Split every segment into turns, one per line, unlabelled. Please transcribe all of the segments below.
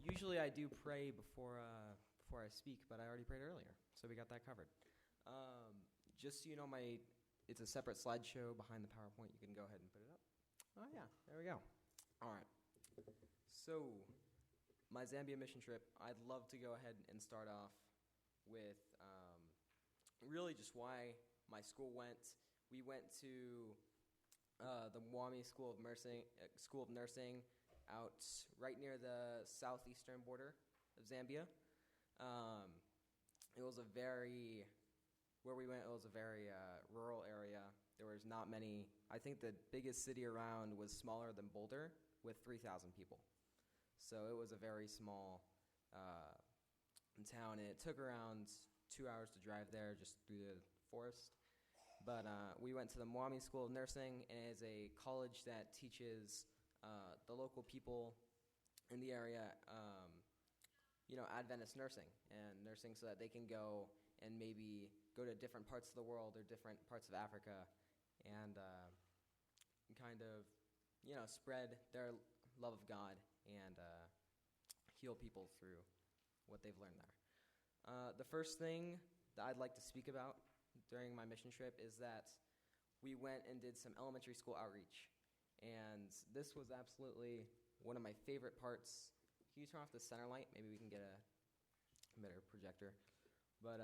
Usually I do pray before I speak, but I already prayed earlier, so we got that covered. Just so you know, it's a separate slideshow behind the PowerPoint. You can go ahead and put it up. Oh yeah, there we go. All right. So my Zambia mission trip, I'd love to go ahead and start off with really just why my school went. We went to the Mwami School of Nursing out right near the southeastern border of Zambia. It was a very rural area. There was not many. I think the biggest city around was smaller than Boulder with 3,000 people. So it was a very small town, and it took around 2 hours to drive there just through the forest. But we went to the Mwami School of Nursing, and it is a college that teaches the local people in the area, Adventist nursing so that they can go and maybe go to different parts of the world or different parts of Africa and kind of, spread their love of God and heal people through what they've learned there. The first thing that I'd like to speak about during my mission trip is that we went and did some elementary school outreach. And this was absolutely one of my favorite parts. Can you turn off the center light? Maybe we can get a better projector. But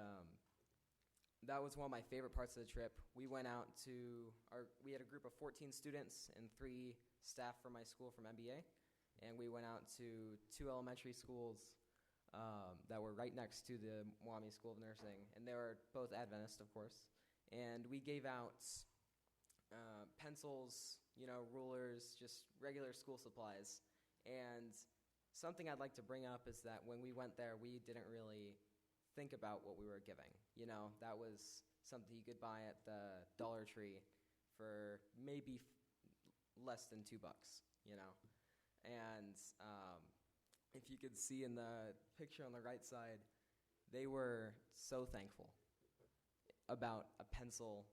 that was one of my favorite parts of the trip. We went out we had a group of 14 students and 3 staff from my school from MBA. And we went out to 2 elementary schools that were right next to the Mwami School of Nursing. And they were both Adventist, of course. And we gave out pencils, rulers, just regular school supplies. And something I'd like to bring up is that when we went there, we didn't really think about what we were giving. That was something you could buy at the Dollar Tree for maybe less than $2, And if you could see in the picture on the right side, they were so thankful about a pencil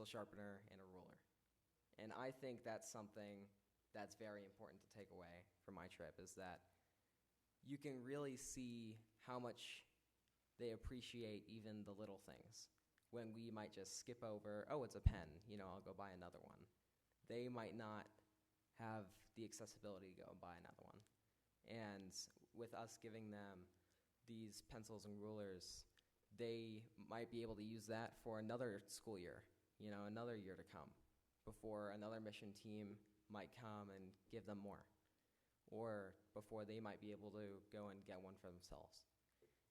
sharpener, and a ruler. And I think that's something that's very important to take away from my trip, is that you can really see how much they appreciate even the little things. When we might just skip over, oh, it's a pen, I'll go buy another one. They might not have the accessibility to go and buy another one. And with us giving them these pencils and rulers, they might be able to use that for another school year, another year to come, before another mission team might come and give them more, or before they might be able to go and get one for themselves.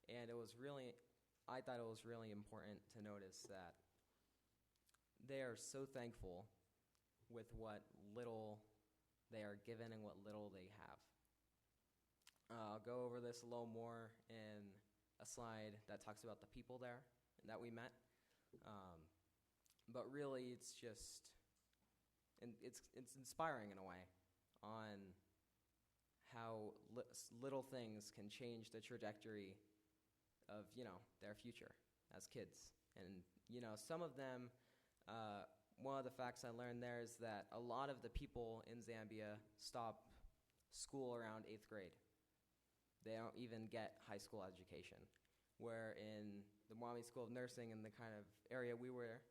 And I thought it was really important to notice that they are so thankful with what little they are given and what little they have. I'll go over this a little more in a slide that talks about the people there that we met. But really, it's just, and it's inspiring in a way on how little things can change the trajectory of, their future as kids. And, some of them, one of the facts I learned there is that a lot of the people in Zambia stop school around 8th grade. They don't even get high school education. Where in the Mwami School of Nursing and the kind of area we were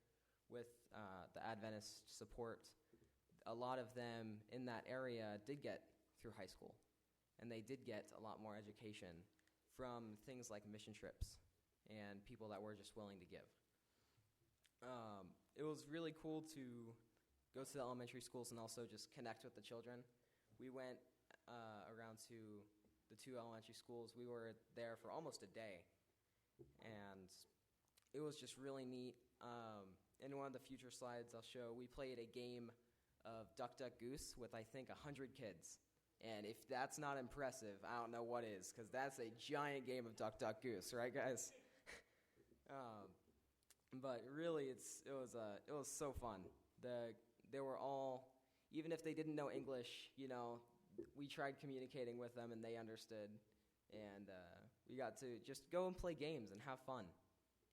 with the Adventist support, a lot of them in that area did get through high school. And they did get a lot more education from things like mission trips and people that were just willing to give. It was really cool to go to the elementary schools and also just connect with the children. We went around to the 2 elementary schools. We were there for almost a day. And it was just really neat. In one of the future slides I'll show, we played a game of Duck, Duck, Goose with, I think, 100 kids. And if that's not impressive, I don't know what is, because that's a giant game of Duck, Duck, Goose, right, guys? But really, it was so fun. They were all, even if they didn't know English, we tried communicating with them, and they understood. And we got to just go and play games and have fun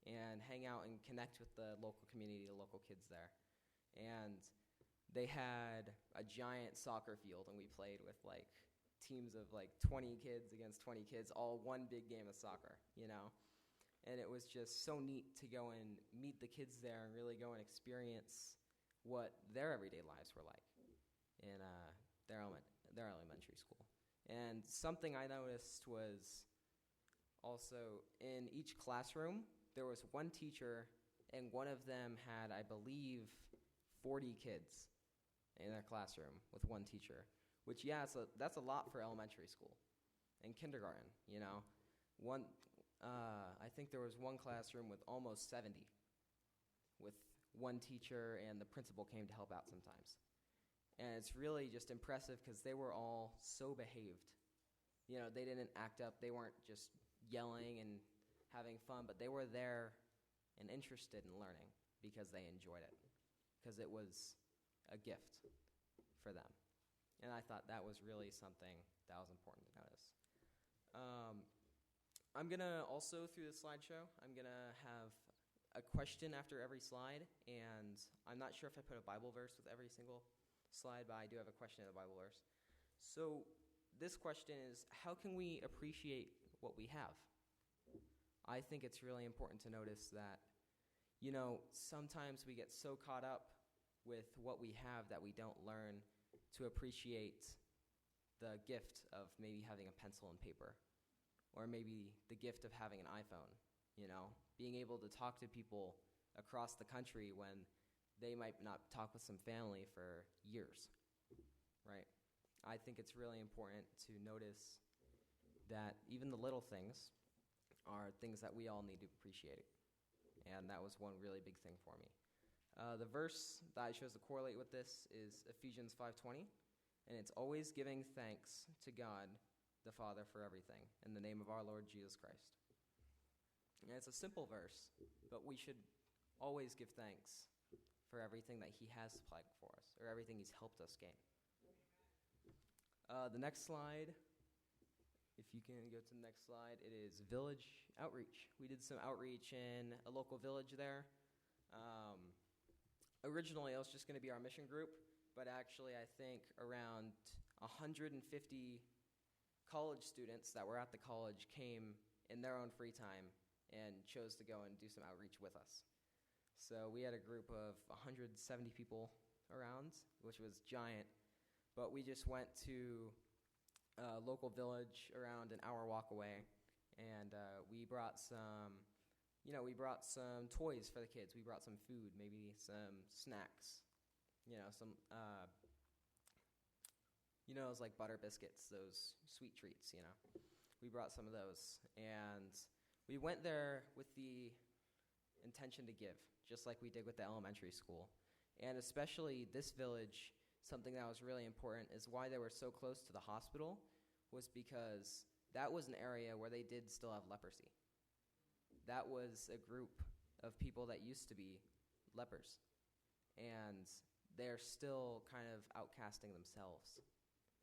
and hang out and connect with the local community, the local kids there. And they had a giant soccer field, and we played with, teams of like 20 kids against 20 kids, all one big game of soccer, And it was just so neat to go and meet the kids there and really go and experience what their everyday lives were like in their elementary school. And something I noticed was also in each classroom, there was one teacher, and one of them had, I believe, 40 kids in their classroom with one teacher, which, that's a lot for elementary school and kindergarten, I think there was one classroom with almost 70 with one teacher, and the principal came to help out sometimes. And it's really just impressive because they were all so behaved. They didn't act up. They weren't just yelling and having fun, but they were there and interested in learning because they enjoyed it, because it was a gift for them. And I thought that was really something that was important to notice. I'm going to also, through the slideshow, I'm going to have a question after every slide, and I'm not sure if I put a Bible verse with every single slide, but I do have a question in the Bible verse. So this question is, how can we appreciate what we have? I think it's really important to notice that, sometimes we get so caught up with what we have that we don't learn to appreciate the gift of maybe having a pencil and paper, or maybe the gift of having an iPhone, being able to talk to people across the country when they might not talk with some family for years, right? I think it's really important to notice that even the little things are things that we all need to appreciate, and that was one really big thing for me. The verse that I chose to correlate with this is Ephesians 5:20, and it's always giving thanks to God the Father for everything in the name of our Lord Jesus Christ. And it's a simple verse, but we should always give thanks for everything that he has supplied for us, or everything he's helped us gain. The next slide, if you can go to the next slide, it is village outreach. We did some outreach in a local village there. Originally, it was just going to be our mission group, but actually I think around 150 college students that were at the college came in their own free time and chose to go and do some outreach with us. So we had a group of 170 people around, which was giant, but we just went to a local village around an hour walk away, and we brought some toys for the kids. We brought some food, maybe some snacks, some it was like butter biscuits, those sweet treats, We brought some of those, and we went there with the intention to give, just like we did with the elementary school. And especially this village, something that was really important is why they were so close to the hospital was because that was an area where they did still have leprosy. That was a group of people that used to be lepers, and they're still kind of outcasting themselves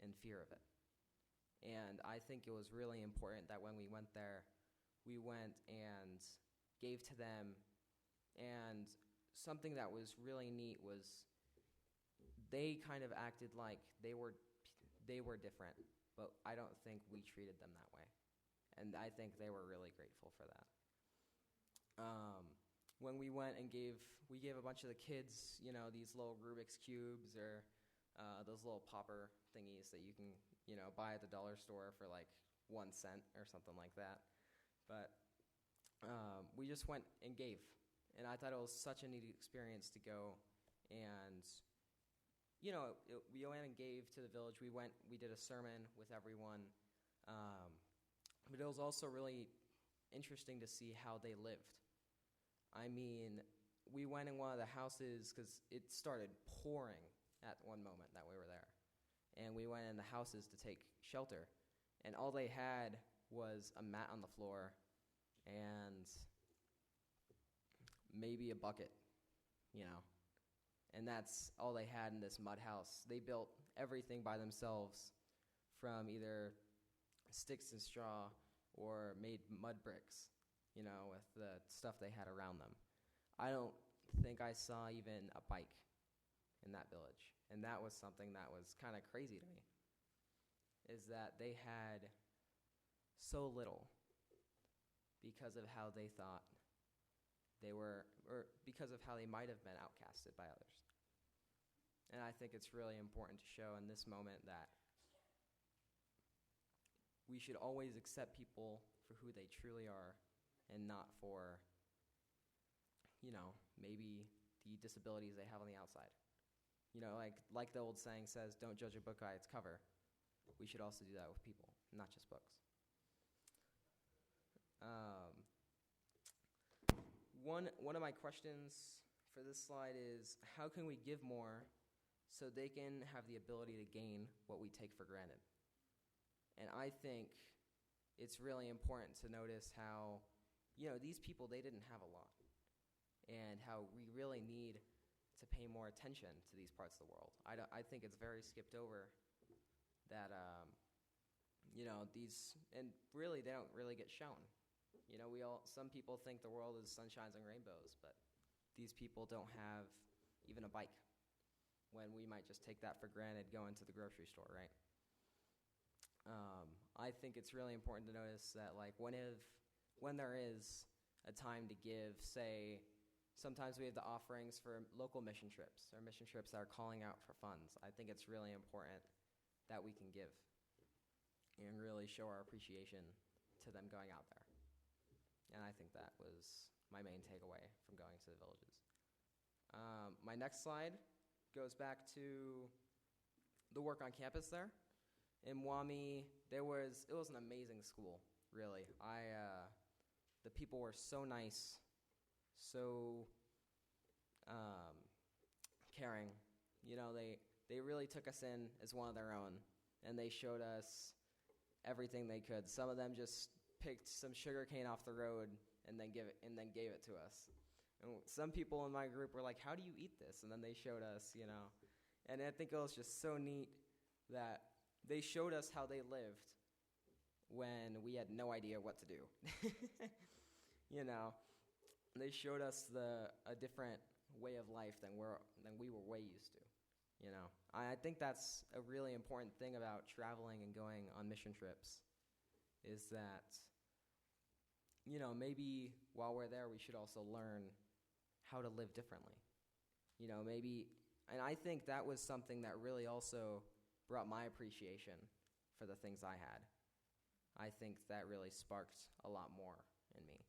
in fear of it. And I think it was really important that when we went there, we went and gave to them. And something that was really neat was they kind of acted like they were different, but I don't think we treated them that way. And I think they were really grateful for that. When we went and we gave a bunch of the kids, these little Rubik's Cubes or those little popper thingies that you can, buy at the dollar store for like 1 cent or something like that. But we just went and gave. And I thought it was such a neat experience to go and, we went and gave to the village. We did a sermon with everyone. But it was also really interesting to see how they lived. I mean, we went in one of the houses because it started pouring at one moment that we were there. And we went in the houses to take shelter. And all they had was a mat on the floor and maybe a bucket, And that's all they had in this mud house. They built everything by themselves from either sticks and straw or made mud bricks, with the stuff they had around them. I don't think I saw even a bike in that village. And that was something that was kind of crazy to me. is that they had so little because of how they thought they were, or because of how they might have been outcasted by others. And I think it's really important to show in this moment that we should always accept people for who they truly are and not for, maybe the disabilities they have on the outside. Like the old saying says, don't judge a book by its cover. We should also do that with people, not just books. One of my questions for this slide is, how can we give more so they can have the ability to gain what we take for granted? And I think it's really important to notice how, these people, they didn't have a lot, and how we really need to pay more attention to these parts of the world. I think it's very skipped over that, these, and really they don't really get shown. Some people think the world is sunshines and rainbows, but these people don't have even a bike, when we might just take that for granted going to the grocery store, right? I think it's really important to notice that, when there is a time to give, say, sometimes we have the offerings for local mission trips, or mission trips that are calling out for funds. I think it's really important that we can give and really show our appreciation to them going out there. And I think that was my main takeaway from going to the villages. My next slide goes back to the work on campus there. In Wami, it was an amazing school, really. The people were so nice, so caring. They really took us in as one of their own, and they showed us everything they could. Some of them just picked some sugar cane off the road and then gave it to us. And some people in my group were like, "How do you eat this?" And then they showed us, And I think it was just so neat that they showed us how they lived when we had no idea what to do. They showed us a different way of life than we were way used to. I think that's a really important thing about traveling and going on mission trips, is that, maybe while we're there, we should also learn how to live differently. And I think that was something that really also brought my appreciation for the things I had. I think that really sparked a lot more in me,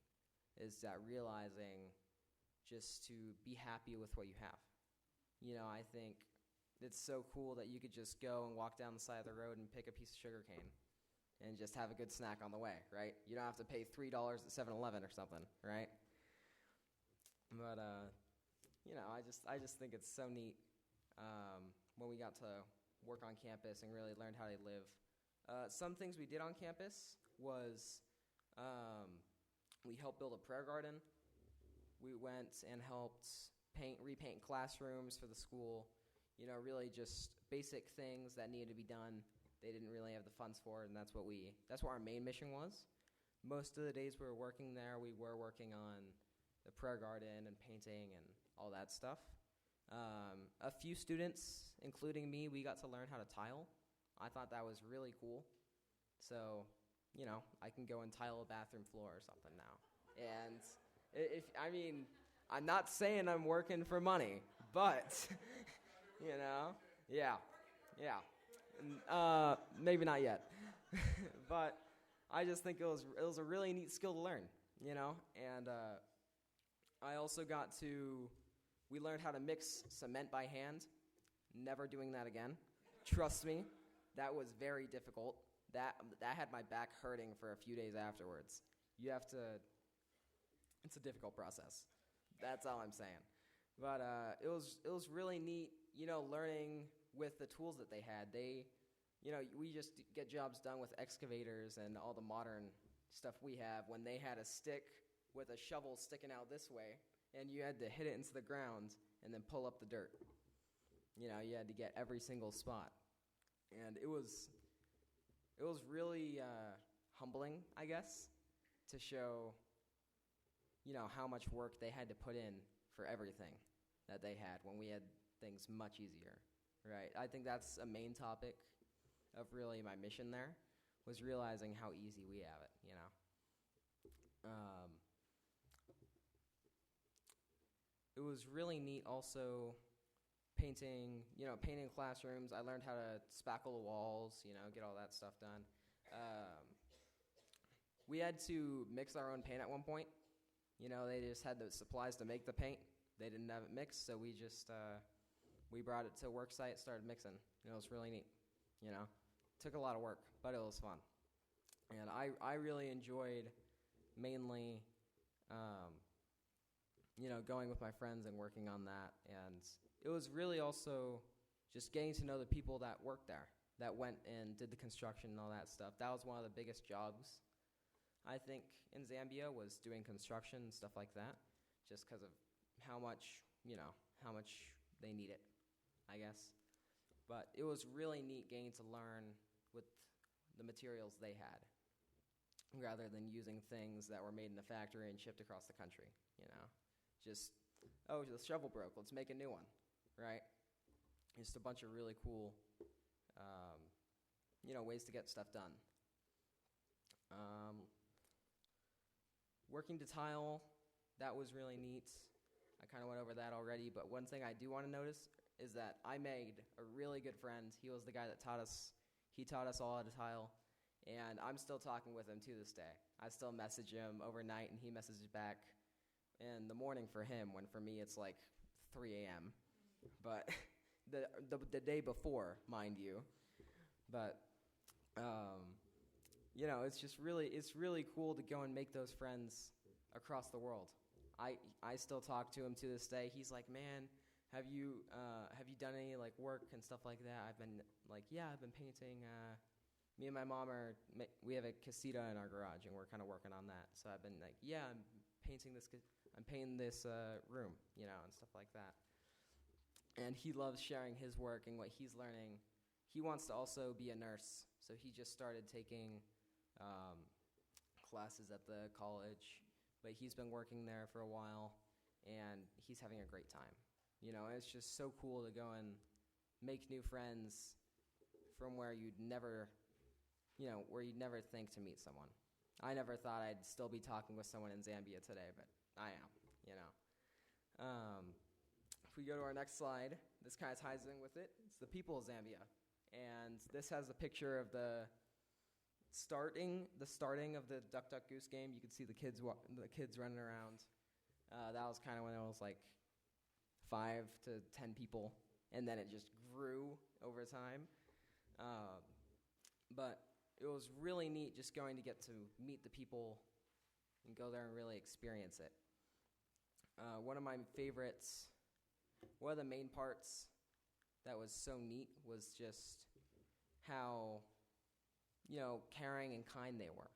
is that realizing just to be happy with what you have. I think it's so cool that you could just go and walk down the side of the road and pick a piece of sugar cane and just have a good snack on the way, right? You don't have to pay $3 at 7-Eleven or something, right? But, I just think it's so neat when we got to work on campus and really learned how they live. Some things we did on campus was we helped build a prayer garden. We went and helped repaint classrooms for the school. Really just basic things that needed to be done. They didn't really have the funds for it, and that's what our main mission was. Most of the days we were working there, we were working on the prayer garden and painting and all that stuff. A few students, including me, we got to learn how to tile. I thought that was really cool. So, I can go and tile a bathroom floor or something now. And I'm not saying I'm working for money, but, yeah. Maybe not yet. But I just think it was a really neat skill to learn, And I also we learned how to mix cement by hand. Never doing that again. Trust me, that was very difficult. That had my back hurting for a few days afterwards. It's a difficult process. That's all I'm saying. But it was really neat, learning with the tools that they had. We just get jobs done with excavators and all the modern stuff we have, when they had a stick with a shovel sticking out this way, and you had to hit it into the ground and then pull up the dirt. You had to get every single spot. And it was really humbling, I guess, to show, how much work they had to put in for everything that they had when we had things much easier, right? I think that's a main topic of really my mission there, was realizing how easy we have it, you know. It was really neat also painting classrooms. I learned how to spackle the walls, get all that stuff done. We had to mix our own paint at one point. They just had the supplies to make the paint. They didn't have it mixed, so we just we brought it to a work site, started mixing. It was really neat. Took a lot of work, but it was fun. And I really enjoyed mainly, going with my friends and working on that. And it was really also just getting to know the people that worked there, that went and did the construction and all that stuff. That was one of the biggest jobs, I think, in Zambia, was doing construction and stuff like that, just because of how much they need it, I guess. But it was really neat getting to learn with the materials they had, rather than using things that were made in a factory and shipped across the country, Just, the shovel broke, let's make a new one, right? Just a bunch of really cool, ways to get stuff done. Working to tile, that was really neat. I kind of went over that already, but one thing I do want to notice is that I made a really good friend. He was the guy that taught us all how to tile, and I'm still talking with him to this day. I still message him overnight, and he messages back in the morning for him, when for me it's like 3 a.m. But the day before, mind you. But it's really cool to go and make those friends across the world. I still talk to him to this day. He's like, man, have you done any like work and stuff like that? I've been like, yeah, I've been painting. Me and my mom we have a casita in our garage, and we're kind of working on that. So I've been like, yeah, I'm painting this room, and stuff like that. And he loves sharing his work and what he's learning. He wants to also be a nurse, so he just started taking classes at the college. But he's been working there for a while, and he's having a great time. It's just so cool to go and make new friends from where you'd never think to meet someone. I never thought I'd still be talking with someone in Zambia today, but I am, If we go to our next slide, this kind of ties in with it. It's the people of Zambia. And this has a picture of the starting of the Duck Duck Goose game. You could see the kids running around. That was kind of when it was like 5 to 10 people, and then it just grew over time. But it was really neat just going to get to meet the people and go there and really experience it. One of the main parts that was so neat was just how, caring and kind they were.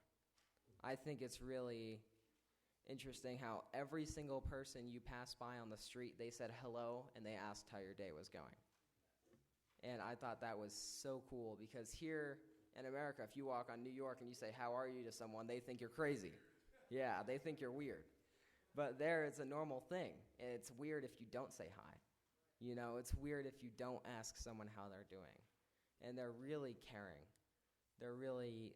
I think it's really interesting how every single person you pass by on the street, they said hello and they asked how your day was going. And I thought that was so cool, because here in America, if you walk on New York and you say, how are you to someone, they think you're crazy. Yeah, they think you're weird. But there, it's a normal thing, and it's weird if you don't say hi. It's weird if you don't ask someone how they're doing. And they're really caring. They're really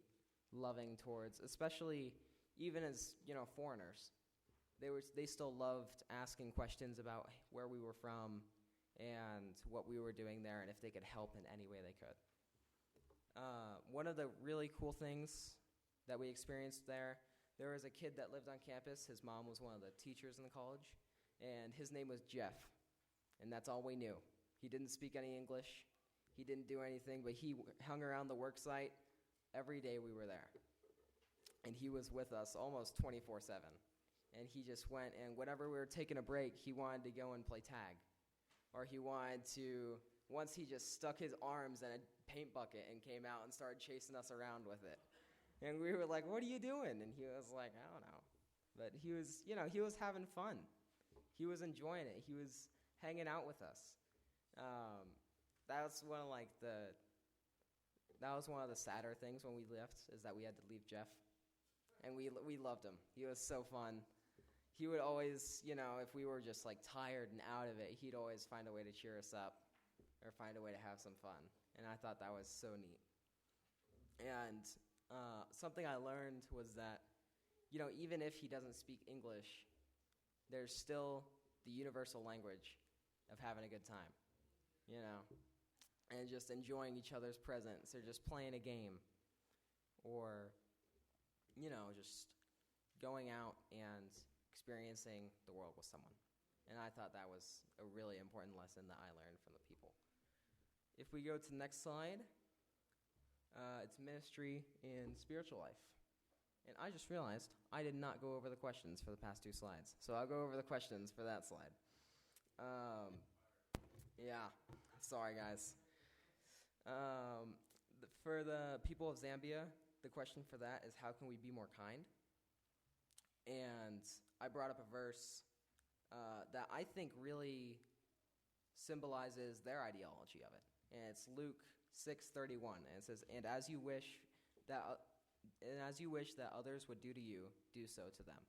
loving towards, especially even as, foreigners. They still loved asking questions about where we were from and what we were doing there, and if they could help in any way they could. One of the really cool things that we experienced there was a kid that lived on campus. His mom was one of the teachers in the college, and his name was Jeff, and that's all we knew. He didn't speak any English. He didn't do anything, but he hung around the work site every day we were there. And he was with us almost 24/7. And he just went, and whenever we were taking a break, he wanted to go and play tag. Or he wanted to, once he just stuck his arms in a paint bucket and came out and started chasing us around with it. And we were like, what are you doing? And he was like, I don't know. But he was, he was having fun. He was enjoying it. He was hanging out with us. That was one of the sadder things when we left, is that we had to leave Jeff. And we loved him. He was so fun. He would always, if we were just like tired and out of it, he'd always find a way to cheer us up or find a way to have some fun. And I thought that was so neat. And something I learned was that, even if he doesn't speak English, there's still the universal language of having a good time, and just enjoying each other's presence, or just playing a game, or, just going out and experiencing the world with someone. And I thought that was a really important lesson that I learned from the people. If we go to the next slide, it's ministry and spiritual life. And I just realized I did not go over the questions for the past 2 slides. So I'll go over the questions for that slide. Yeah, sorry guys. For the people of Zambia, the question for that is, how can we be more kind? And I brought up a verse that I think really symbolizes their ideology of it. And it's Luke 6:31, and it says, "And as you wish that others would do to you, do so to them."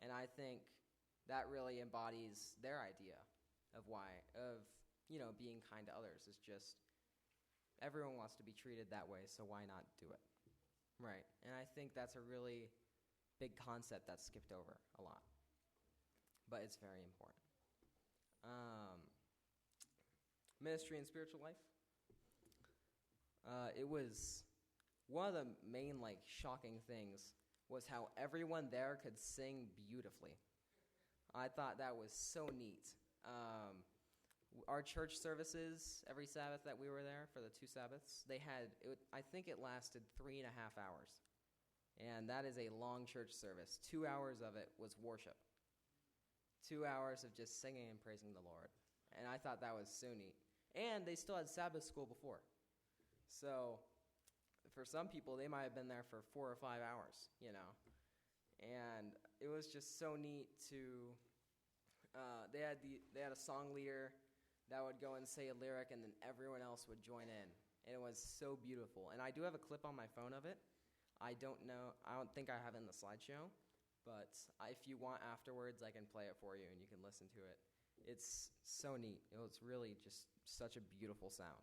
And I think that really embodies their idea of being kind to others. It's just everyone wants to be treated that way, so why not do it? Right. And I think that's a really big concept that's skipped over a lot, but it's very important. Ministry and spiritual life. It was one of the main shocking things was how everyone there could sing beautifully. I thought that was so neat. Our church services every Sabbath that we were there for the 2 Sabbaths, I think it lasted 3.5 hours. And that is a long church service. 2 hours of it was worship. 2 hours of just singing and praising the Lord. And I thought that was so neat. And they still had Sabbath school before. So for some people, they might have been there for 4 or 5 hours, And it was just so neat to, they had a song leader that would go and say a lyric, and then everyone else would join in. And it was so beautiful. And I do have a clip on my phone of it. I don't think I have it in the slideshow, but if you want afterwards, I can play it for you and you can listen to it. It's so neat. It was really just such a beautiful sound.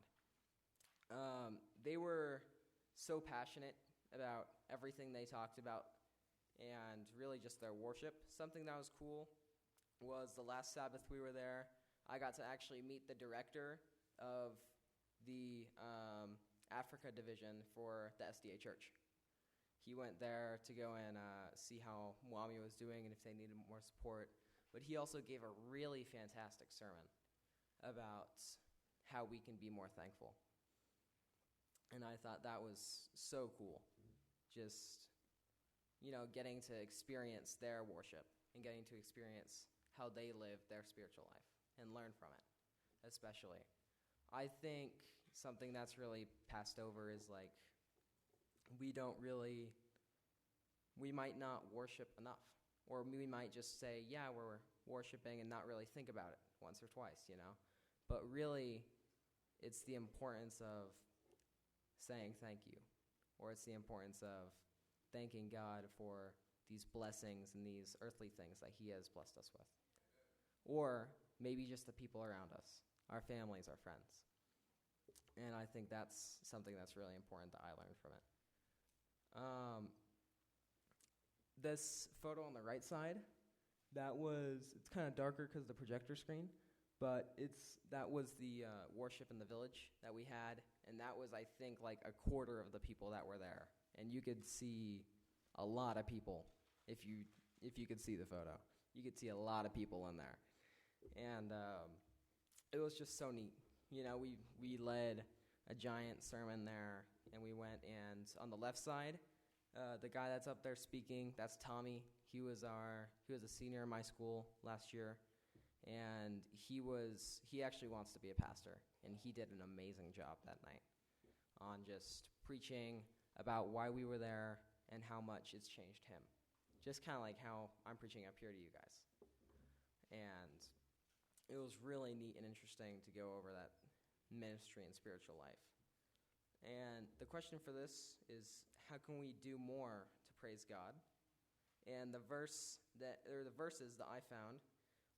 They were so passionate about everything they talked about and really just their worship. Something that was cool was the last Sabbath we were there, I got to actually meet the director of the Africa division for the SDA Church. He went there to go and see how Mwami was doing and if they needed more support. But he also gave a really fantastic sermon about how we can be more thankful. And I thought that was so cool. Just, getting to experience their worship and getting to experience how they live their spiritual life and learn from it, especially. I think something that's really passed over is we might not worship enough. Or we might just say, yeah, we're worshiping and not really think about it once or twice, But really, it's the importance of saying thank you. Or it's the importance of thanking God for these blessings and these earthly things that he has blessed us with. Or maybe just the people around us, our families, our friends. And I think that's something that's really important that I learned from it. This photo on the right side, it's kind of darker because of the projector screen, but that was the worship in the village that we had, and that was, I think, a quarter of the people that were there. And you could see a lot of people if you could see the photo. You could see a lot of people in there. And it was just so neat. We led a giant sermon there, and we went, and on the left side, the guy that's up there speaking, that's Tommy. He was a senior in my school last year, and he actually wants to be a pastor, and he did an amazing job that night on just preaching about why we were there and how much it's changed him. Just kind of like how I'm preaching up here to you guys. And it was really neat and interesting to go over that ministry and spiritual life. And the question for this is, how can we do more to praise God? And the verses that I found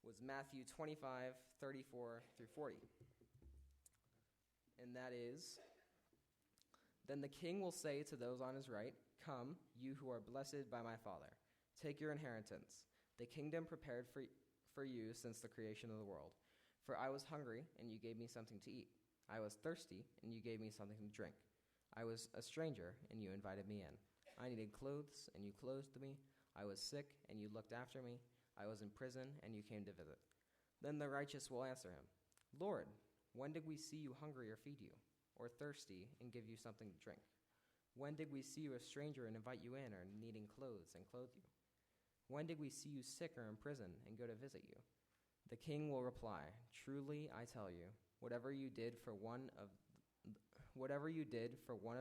was Matthew 25:34 through 40. And that is, Then the king will say to those on his right, 'Come, you who are blessed by my Father. Take your inheritance, the kingdom prepared for you since the creation of the world. For I was hungry, and you gave me something to eat. I was thirsty, and you gave me something to drink. I was a stranger, and you invited me in. I needed clothes, and you clothed me. I was sick, and you looked after me. I was in prison, and you came to visit.' Then the righteous will answer him, 'Lord, when did we see you hungry or feed you, or thirsty and give you something to drink? When did we see you a stranger and invite you in, or needing clothes and clothe you? When did we see you sick or in prison and go to visit you?' The king will reply, 'Truly I tell you, whatever you did for one of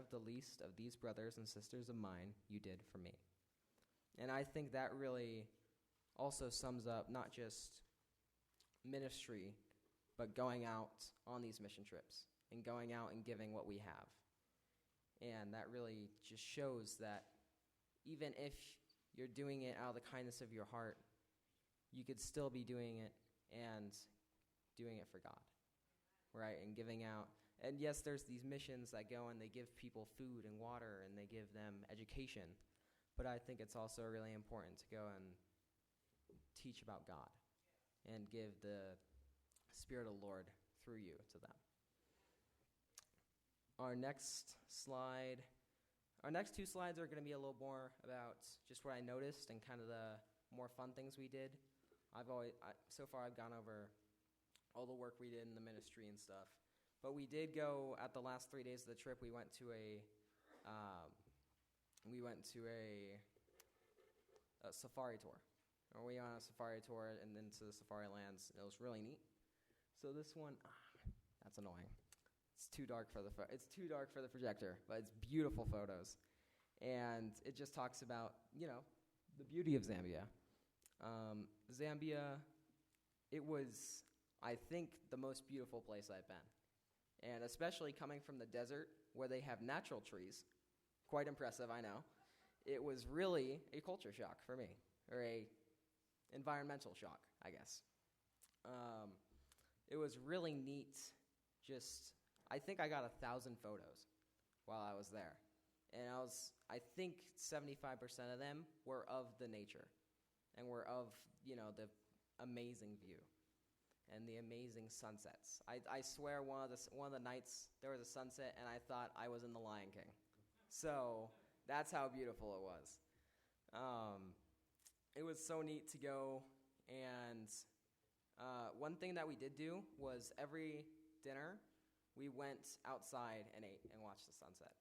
the least of these brothers and sisters of mine, you did for me.'" And I think that really also sums up not just ministry, but going out on these mission trips and going out and giving what we have. And that really just shows that even if you're doing it out of the kindness of your heart, you could still be doing it and doing it for God, right? And giving out. And yes, there's these missions that go and they give people food and water and they give them education. But I think it's also really important to go and teach about God and give the Spirit of the Lord through you to them. Our next two slides are going to be a little more about just what I noticed and kind of the more fun things we did. So far I've gone over all the work we did in the ministry and stuff. But we did go, at the last 3 days of the trip, we went to a safari tour. Or we went on a safari tour and then to the safari lands. It was really neat. So this one, that's annoying. It's too dark for the projector, but it's beautiful photos. And it just talks about, the beauty of Zambia. Zambia, it was, I think, the most beautiful place I've been. And especially coming from the desert where they have natural trees, quite impressive, I know. It was really a culture shock for me, or a environmental shock, I guess. It was really neat. I think I got 1,000 photos while I was there. And I think 75% of them were of the nature and were of, the amazing view and the amazing sunsets. I swear one of the nights there was a sunset and I thought I was in The Lion King. So that's how beautiful it was. It was so neat to go, and one thing that we did do was every dinner we went outside and ate and watched the sunset.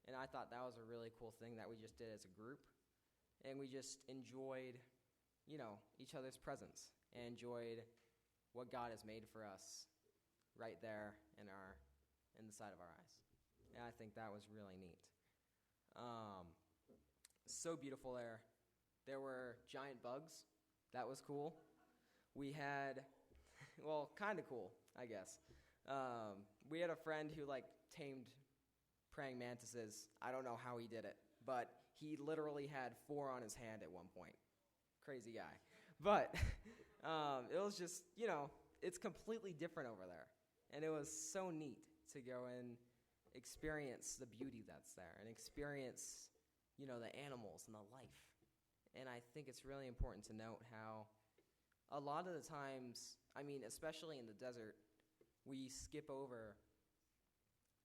And I thought that was a really cool thing that we just did as a group. And we just enjoyed, each other's presence and enjoyed what God has made for us right there in the side of our eyes. And I think that was really neat. So beautiful there. There were giant bugs. That was cool. We had, kind of cool, I guess. We had a friend who tamed praying mantises. I don't know how he did it, but he literally had 4 on his hand at one point. Crazy guy. But it was just, it's completely different over there. And it was so neat to go and experience the beauty that's there and experience, the animals and the life. And I think it's really important to note how a lot of the times, especially in the desert, we skip over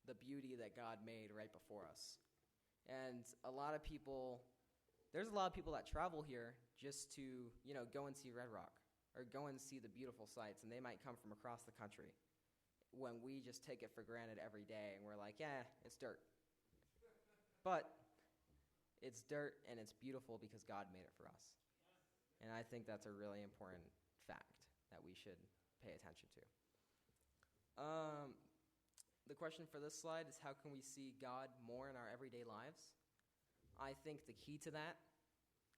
the beauty that God made right before us. And there's a lot of people that travel here just to, go and see Red Rock or go and see the beautiful sights, and they might come from across the country when we just take it for granted every day, and we're like, yeah, it's dirt. But it's dirt, and it's beautiful because God made it for us. And I think that's a really important fact that we should pay attention to. The question for this slide is, how can we see God more in our everyday lives? I think the key to that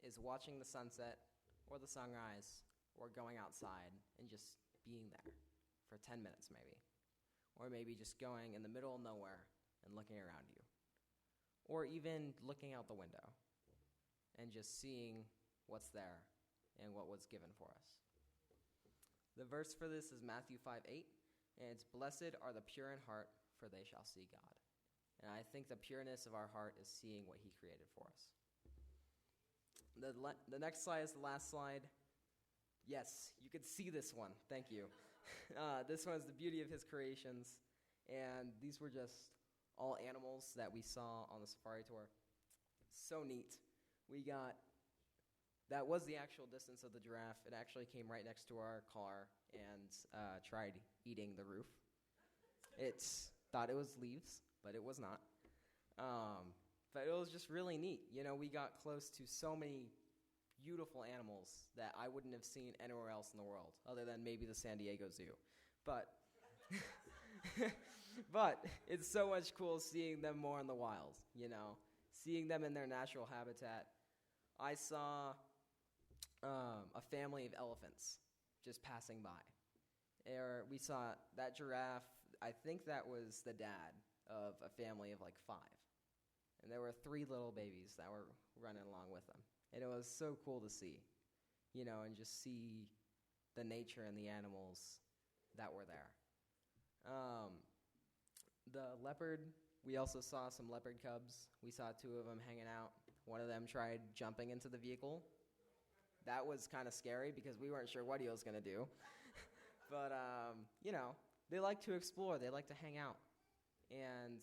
is watching the sunset or the sunrise or going outside and just being there for 10 minutes maybe. Or maybe just going in the middle of nowhere and looking around you. Or even looking out the window and just seeing what's there and what was given for us. The verse for this is Matthew 5:8, and it's, "Blessed are the pure in heart, for they shall see God." And I think the pureness of our heart is seeing what he created for us. The next slide is the last slide. Yes, you could see this one. Thank you. This one is the beauty of his creations. And these were just all animals that we saw on the safari tour. So neat. That was the actual distance of the giraffe. It actually came right next to our car and tried eating the roof. It thought it was leaves, but it was not. But it was just really neat. We got close to so many beautiful animals that I wouldn't have seen anywhere else in the world, other than maybe the San Diego Zoo. But but it's so much cool seeing them more in the wild, seeing them in their natural habitat. I saw a family of elephants just passing by. We saw that giraffe. I think that was the dad of a family of like 5. And there were 3 little babies that were running along with them. And it was so cool to see, and just see the nature and the animals that were there. The leopard, we also saw some leopard cubs. We saw 2 of them hanging out. One of them tried jumping into the vehicle. That was kind of scary because we weren't sure what he was going to do. But, they like to explore. They like to hang out. And,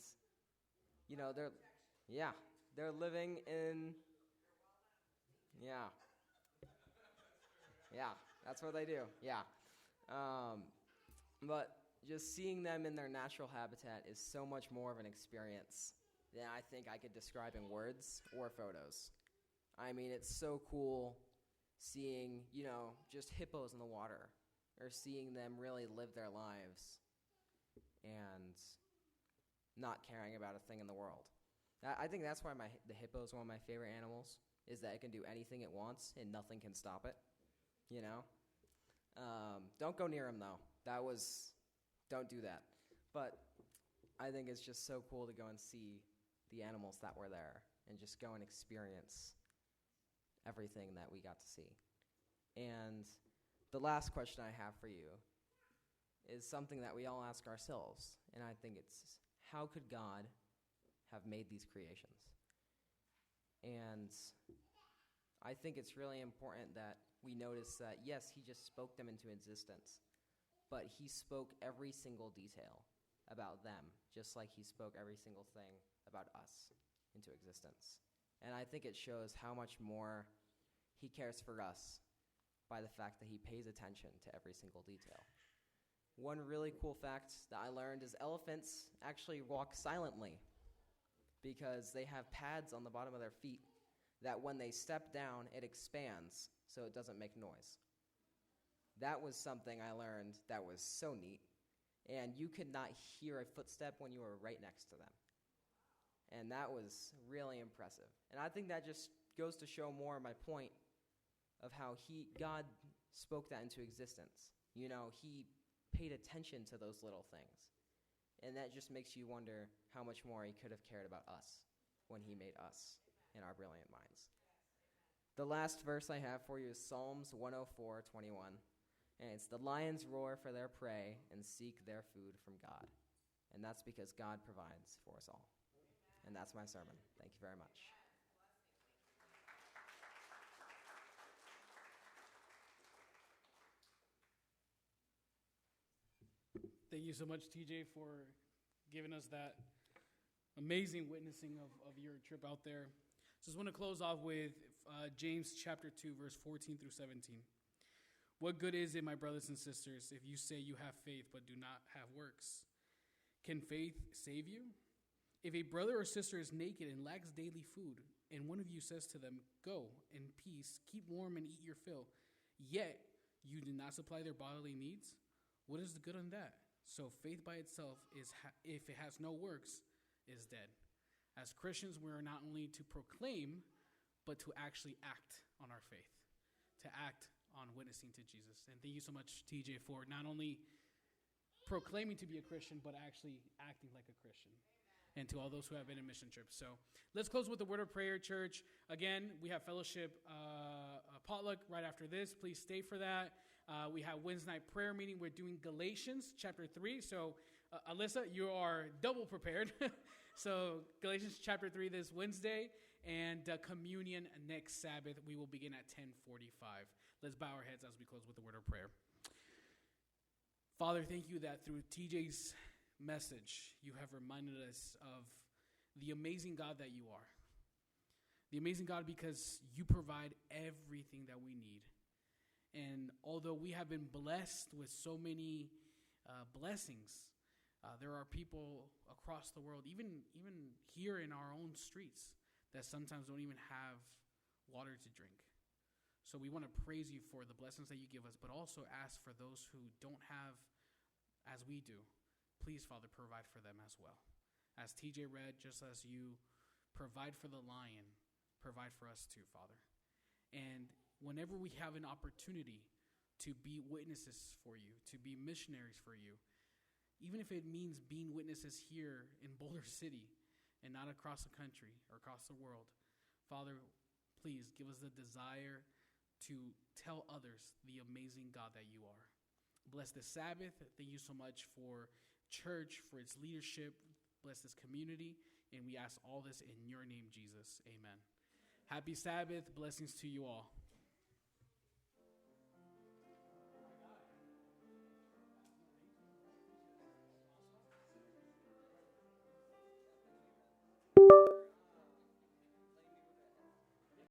they're living in, that's what they do, But just seeing them in their natural habitat is so much more of an experience than I think I could describe in words or photos. I mean, it's so cool seeing, just hippos in the water, or seeing them really live their lives and not caring about a thing in the world. I think that's why the hippo is one of my favorite animals, is that it can do anything it wants and nothing can stop it, Don't go near him, though. Don't do that. But I think it's just so cool to go and see the animals that were there and just go and experience everything that we got to see. And the last question I have for you is something that we all ask ourselves, and I think it's, how could God have made these creations? And I think it's really important that we notice that, yes, he just spoke them into existence, but he spoke every single detail about them, just like he spoke every single thing about us into existence. And I think it shows how much more he cares for us by the fact that he pays attention to every single detail. One really cool fact that I learned is elephants actually walk silently because they have pads on the bottom of their feet that when they step down, it expands so it doesn't make noise. That was something I learned that was so neat, and you could not hear a footstep when you were right next to them. And that was really impressive. And I think that just goes to show more my point of how God spoke that into existence. He paid attention to those little things. And that just makes you wonder how much more he could have cared about us when he made us in our brilliant minds. The last verse I have for you is Psalms 104:21. And it's, the lions roar for their prey and seek their food from God. And that's because God provides for us all. And that's my sermon. Thank you very much.
Thank you so much, TJ, for giving us that amazing witnessing of your trip out there. So I just want to close off with James chapter 2, verse 14 through 17. What good is it, my brothers and sisters, if you say you have faith but do not have works? Can faith save you? If a brother or sister is naked and lacks daily food, and one of you says to them, go in peace, keep warm and eat your fill, yet you do not supply their bodily needs, what is the good on that? So faith by itself, if it has no works, is dead. As Christians, we are not only to proclaim, but to actually act on our faith, to act on witnessing to Jesus. And thank you so much, TJ, for not only proclaiming to be a Christian, but actually acting like a Christian. And to all those who have been in mission trips. So let's close with a word of prayer, church. Again, we have fellowship potluck right after this. Please stay for that. We have Wednesday night prayer meeting. We're doing Galatians chapter 3. So Alyssa, you are double prepared. So Galatians chapter 3 this Wednesday, and communion next Sabbath. We will begin at 10:45. Let's bow our heads as we close with a word of prayer. Father, thank you that through TJ's message, you have reminded us of the amazing God that you are. The amazing God because you provide everything that we need. And although we have been blessed with so many blessings, there are people across the world, even here in our own streets, that sometimes don't even have water to drink. So we want to praise you for the blessings that you give us, but also ask for those who don't have as we do. Please, Father, provide for them as well. As TJ read, just as you provide for the lion, provide for us too, Father. And whenever we have an opportunity to be witnesses for you, to be missionaries for you, even if it means being witnesses here in Boulder City and not across the country or across the world, Father, please give us the desire to tell others the amazing God that you are. Bless this Sabbath. Thank you so much for church, for its leadership. Bless this community. And we ask all this in your name, Jesus. Amen. Happy Sabbath. Blessings to you all.